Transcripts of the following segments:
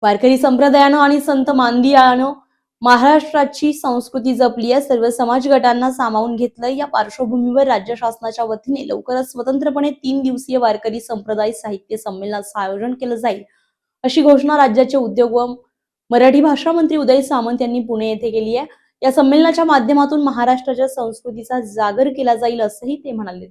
वारकरी संप्रदायानं आणि संत मानदियानं महाराष्ट्राची संस्कृती जपली आहे. सर्व समाज गटांना सामावून घेतलंय. या पार्श्वभूमीवर राज्य शासनाच्या वतीने लवकरच स्वतंत्रपणे 3 दिवसीय वारकरी संप्रदाय साहित्य संमेलनाचं आयोजन केलं जाईल, अशी घोषणा राज्याचे उद्योग व मराठी भाषा मंत्री उदय सामंत यांनी पुणे येथे केली आहे. या संमेलनाच्या माध्यमातून महाराष्ट्राच्या संस्कृतीचा जागर केला जाईल, असंही ते म्हणाले.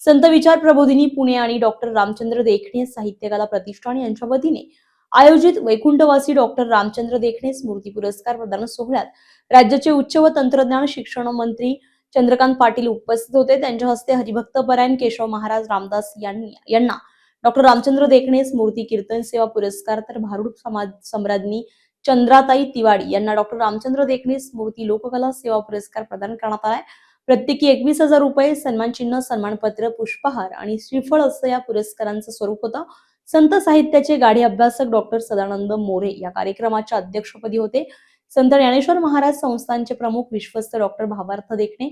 संत विचार प्रबोधिनी पुणे आणि डॉक्टर रामचंद्र देखणे साहित्य कला प्रतिष्ठान यांच्या वतीने आयोजित वैकुंठवासी डॉक्टर रामचंद्र देखणे स्मृती पुरस्कार प्रदान सोहळ्यात राज्याचे उच्च व तंत्रज्ञान शिक्षण मंत्री चंद्रकांत पाटील उपस्थित होते. त्यांच्या हस्ते हरिभक्तपरायण केशव महाराज रामदास यांना डॉक्टर रामचंद्र देखणे स्मृती कीर्तन सेवा पुरस्कार, तर भारूड समाज सम्राज्ञी चंद्राताई तिवाडी यांना डॉक्टर रामचंद्र देखणे स्मृती लोककला सेवा पुरस्कार प्रदान करण्यात आलाय. प्रत्येकी 21,000 रुपये, सन्मान चिन्ह, सन्मानपत्र, पुष्पहार आणि श्रीफळ असं या पुरस्कारांचं स्वरूप होतं. संत साहित्याचे गाढे अभ्यासक डॉक्टर सदानंद मोरे या कार्यक्रमाच्या अध्यक्षपदी होते. संत ज्ञानेश्वर महाराज संस्थानचे प्रमुख विश्वस्त डॉक्टर भावार्थ देखणे,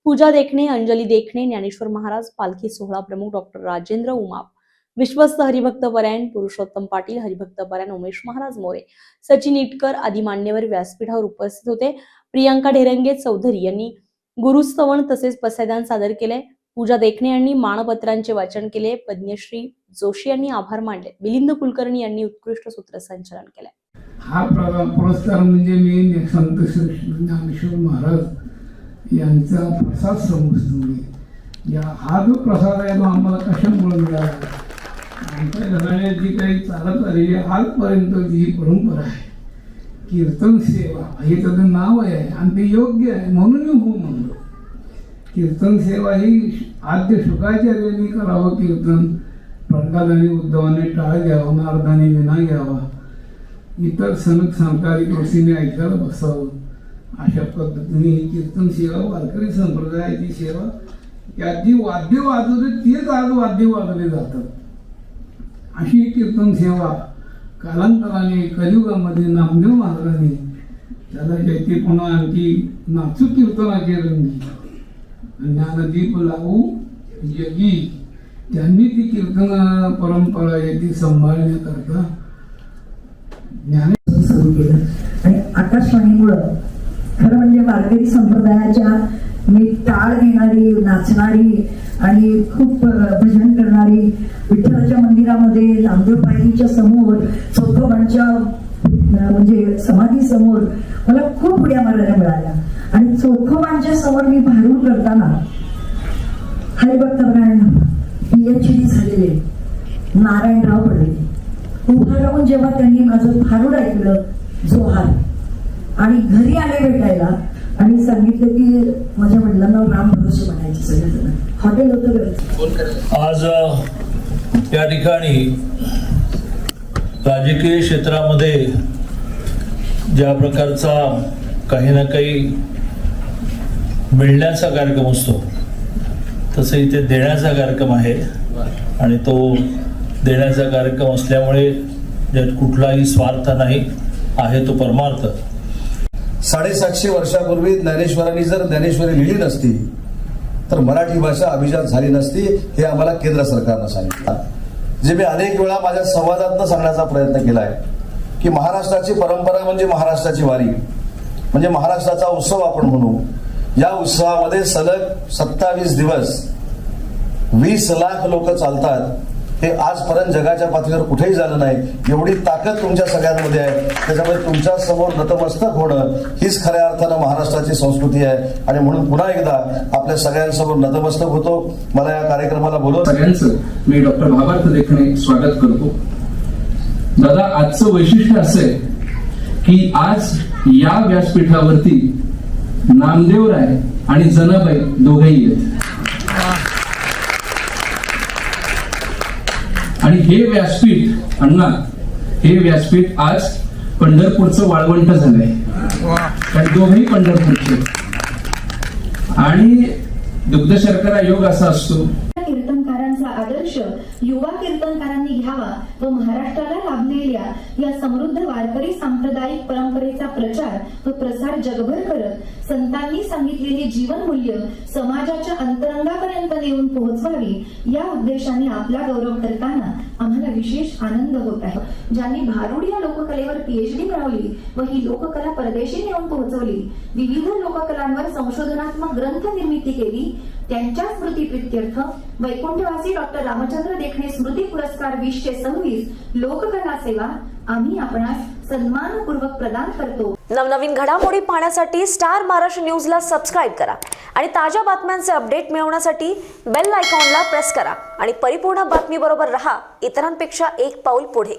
पूजा देखणे, अंजली देखणे, ज्ञानेश्वर महाराज पालखी सोहळा प्रमुख डॉक्टर राजेंद्र उमाप, विश्वस्त हरिभक्तपरायण पुरुषोत्तम पाटील, हरिभक्तपरायण उमेश महाराज मोरे, सचिन इटकर आदी मान्यवर व्यासपीठावर उपस्थित होते. प्रियांका ढेरंगे चौधरी यांनी गुरुस्तवन तसेच पसायदान सादर केले. पूजा देखणे यांनी मानपत्रांचे वाचन केले. पद्मश्री जोशी यांनी आभार मानले. मिलिंद कुलकर्णी यांनी उत्कृष्ट सूत्रसंचालन केले. हा पुरस्कार म्हणजे मी संत श्री ज्ञानेश्वर महाराज यांचा प्रसाद समजतो. हा जो प्रसाद आहे तो आम्हाला कशामुळे मिळाला? आमच्या घराण्यात जी काही चालत आलेली आजपर्यंत जी परंपरा आहे, कीर्तन सेवा हे त्याचं नाव आहे आणि ते योग्य आहे म्हणून मी हो म्हणलो. कीर्तन सेवा ही आद्य शुकाचार्यांनी करावं. कीर्तन प्रल्हादाने उद्धवाने टाळ घ्यावा, नारदाने विना घ्यावा, इतर सनक संस्कारिक गोष्टीने ऐकायला बसावं. अशा पद्धतीने ही कीर्तन सेवा, वारकरी संप्रदायाची सेवा, यात जी वाद्य वाजवते तेच आज वाद्य वाजवले जातात. अशी कीर्तन सेवा कालांतराने कलियुगामध्ये नामदेव महाराजांनी त्याला जैतीपणा आणखी नाचू कीर्तनाचे रंगी ज्ञानदीप लावू जगी, त्यांनी ती कीर्तन परंपरा ती सांभाळण्याकरता ज्ञान सुरू केलं. आणि आकाशवाणीमुळं खरं म्हणजे वारकरी संप्रदायाच्या मी टाळ घेणारी, नाचणारी आणि खूप भजन करणारी, विठ्ठलाच्या मंदिरामध्ये नामदेव पायरीच्या समोर, चौकोबांच्या म्हणजे समाधी समोर मला खूप उड्या मारायला मिळाल्या. आणि चौकोबांच्या समोर मी भारूड करताना हरिभक्तपरायण PhD झालेले नारायणराव पडले उभा राहून जेव्हा त्यांनी माझं भारूड ऐकलं जोहार, आणि घरी आले भेटायला आणि सांगितलं की माझ्या वडिलांना राम भरोसे म्हणायचे सगळेजण. हॉटेल होतं. आज या ठिकाणी राजकीय क्षेत्रामध्ये ज्या प्रकारचा काही ना काही मिळण्याचा कार्यक्रम असतो, तसं इथे देण्याचा कार्यक्रम आहे. आणि तो देण्याचा कार्यक्रम असल्यामुळे ज्यात कुठलाही स्वार्थ नाही, आहे तो परमार्थ. 750 वर्षापूर्वी ज्ञानेश्वरांनी जर ज्ञानेश्वरी लिहिली नसती तर मराठी भाषा अभिजात झाली नसती, हे आम्हाला केंद्र सरकारनं सांगितलं. जे मी अनेक वेळा माझ्या संवादातनं सांगण्याचा प्रयत्न केला आहे की महाराष्ट्राची परंपरा म्हणजे महाराष्ट्राची वारी, म्हणजे महाराष्ट्राचा उत्सव आपण म्हणू. या उत्सवामध्ये सलग 27 दिवस 20 लाख लोक चालतात. हे आजपर्यंत जगाच्या पातळीवर कुठेही झालं नाही. एवढी ताकद तुमच्या सगळ्यांमध्ये आहे. त्याच्यामुळे तुमच्या समोर नतमस्तक होणं हीच खऱ्या अर्थानं महाराष्ट्राची संस्कृती आहे. आणि म्हणून पुन्हा एकदा आपल्या सगळ्यांसमोर नतमस्तक होतो. मला या कार्यक्रमाला बोलवत सगळ्यांचं मी डॉक्टर भावार्थ देखणे स्वागत करतो. दादा, आजचं वैशिष्ट्य असं आहे की आज या व्यासपीठावरती नामदेवराय आणि जनाबाई दोघेही आहेत. आणि हे व्यासपीठ अण्णा, हे व्यासपीठ आज पंढरपूरचं वाळवंट झालंय. कारण दोघेही पंढरपूरचे. आणि दुग्ध शर्करा योग असा असतो. कीर्तनकारांचा आदर्श युवा कीर्तनकारांनी घ्यावा व महाराष्ट्राला लाभलेल्या या समृद्ध वारकरी सांप्रदायिक परंपरेचा प्रचार व प्रसार जगभर करत संतांनी सांगितलेली जीवनमूल्य समाजाच्या अंतरंगापर्यंत नेऊन पोहोचवावी, या उद्देशाने आपला गौरव करताना आम्हाला आम्हाला विशेष आनंद होत आहे. ज्यांनी भारुड या लोककलेवर PhD मिळवली व ही लोककला परदेशी नेऊन पोहोचवली, विविध लोककलांवर संशोधनात्मक ग्रंथ निर्मिती केली, त्यांच्या स्मृतीप्रित्यर्थ वैकुंठवासी डॉक्टर रामचंद्र देखणे स्मृती पुरस्कार 2026 लोककला सेवा आम्ही आपणास सन्मानपूर्वक प्रदान करतो. नवनवीन घडामोडी पाहण्यासाठी स्टार महाराष्ट्र न्यूजला सबस्क्राईब करा आणि ताज्या बातम्यांचे अपडेट मिळवण्यासाठी बेल आयकॉनला प्रेस करा आणि परिपूर्ण बातमीबरोबर रहा, इतरांपेक्षा एक पाऊल पुढे.